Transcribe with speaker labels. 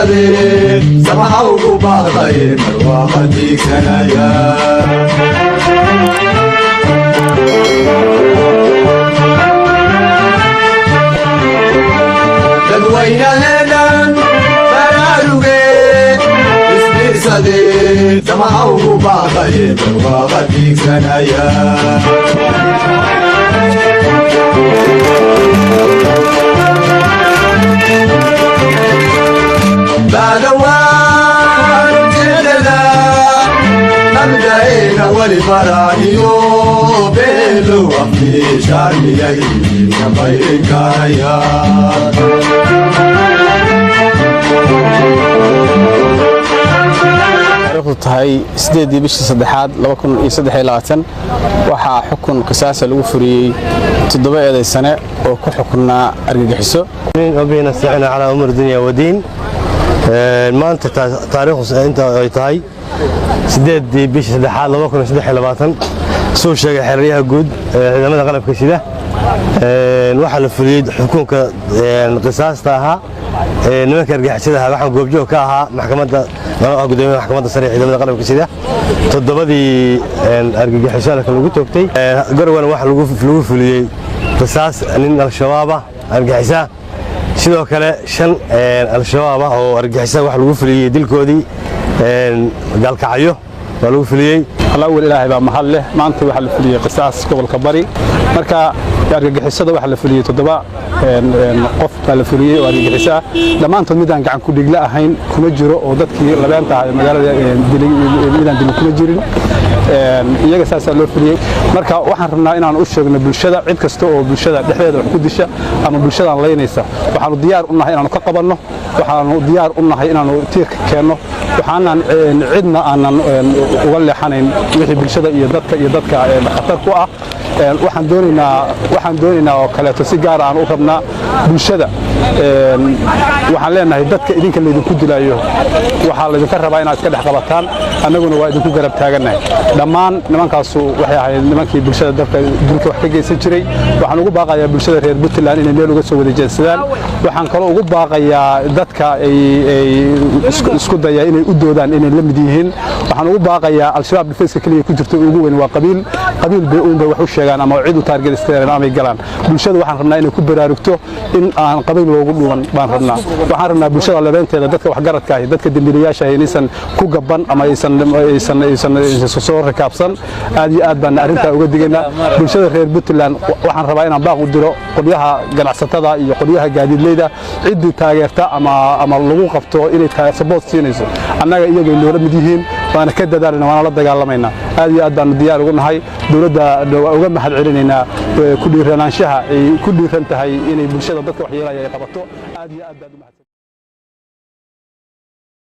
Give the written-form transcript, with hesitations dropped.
Speaker 1: سدي سمعوا بعضي مروحتي سنايا تدوينا هنا فرارقي اسمي سدي سمعوا بعضي مروحتي سنايا بعدوان جللا مبدأنا والفرائيو بيلو أمي شارمي نبايك يا
Speaker 2: tahay 8 bishii saddexaad 2023 waxa xukun qisaas lagu furiyay 7 eeday sane oo ku xukunaa argagixiso
Speaker 3: وبين استعنا على أمور الدنيا ودين ما أنت تاريخ أنت تاي سداد بيش سد حال لو كنا سد حلباتن سو شيء حريها جود لما غلب كشيده الواحد الفريد حكومة قصاص تاها نمك رجع كشيده واحد جوبجو كاها محكمة قدام محكمة السريع لما غلب كشيده تضبطي أرجع حشالك اللي قلت وقتي قروا واحد لو فريد قصاص أن الشباب أرجع حسا sidoo kale shan al-shabaab oo argagixisa wax lagu fuliyay dilkoodii galkacyo waa lagu fuliyay
Speaker 2: alawal ilaahay baa mahad leh maanta waxa la fuliyay qisaas gobolka bari marka argagixisada waxa la fuliyay 7 qof baa la fuliyay oo argagixisa dhamaantood midaan gacan ku dhigla ahayn kuma jiro oo dadkii labeenta ah magaalada midaan dil kuma jirin iyaga saasa loo fuliyay marka waxaan rabnaa inaan u sheegno bulshada cid kasta oo bulshada dhexdeeda wax ku disha ama bulshada leeynaysa waxaanu diyaar u nahay inaanu ka qabanno waxaanu diyaar u nahay inaanu tiirka keenno waxaanan cidna aanan uga leexanayn wixii bulshada iyo dadka khatar ku ah waxaan doonaynaa oo kale si gaar ah aan u rabnaa bulshada waxaan leenahay dadka idinka leedinku dilaayo waxa la idinka rabaa inaad iska dhex qabataan annaguna waa idinku garab taaganahay dhammaan nimankaas waxay ahaayeen nimankii bulshada dadka dilka wax ka geysan jiray waxaan ugu baaqayaa bulshada reer Puntland inay meel uga soo wada jeedsadaan waxaan kale ugu baaqayaa dadka ay isku dayay inay u doodaan inay la mid yihiin waxaan ugu baaqayaa al-shabaab dhifayska kaliya ku jirto ugu weyn waa qabiil bay wax u sheegaan ama cid u target isteeran ama galaan bulshada waxaan rabnaa inay ku baraarugto in aan qabiil loogu dhuwan baan rabnaa waxaan rabnaa bulshada labeenteeda dadka wax garadka ah dadka dambiilayaasha inaysan ku gaban ama aysan soo rakaabsan aad iyo aad baan arinta uga digaynaa bulshada reer Puntland waxaan rabaa inaan baaq u diro qolyaha ganacsatada iyo qolyaha gaadiidleyda cidii taageerta ama lagu qabto inay support siinayso annaga iyaga inoo mid yihiin waana ka dadaalna waana la dagaalamayna aad iyo aad baan diyaar ugu nahay dawladda uga mahad celinayna ku dhiiranaanshaha ay ku dhiiran tahay inay bulshada dadka wax yeelaya ay qabato aad iyo aad baad u mahad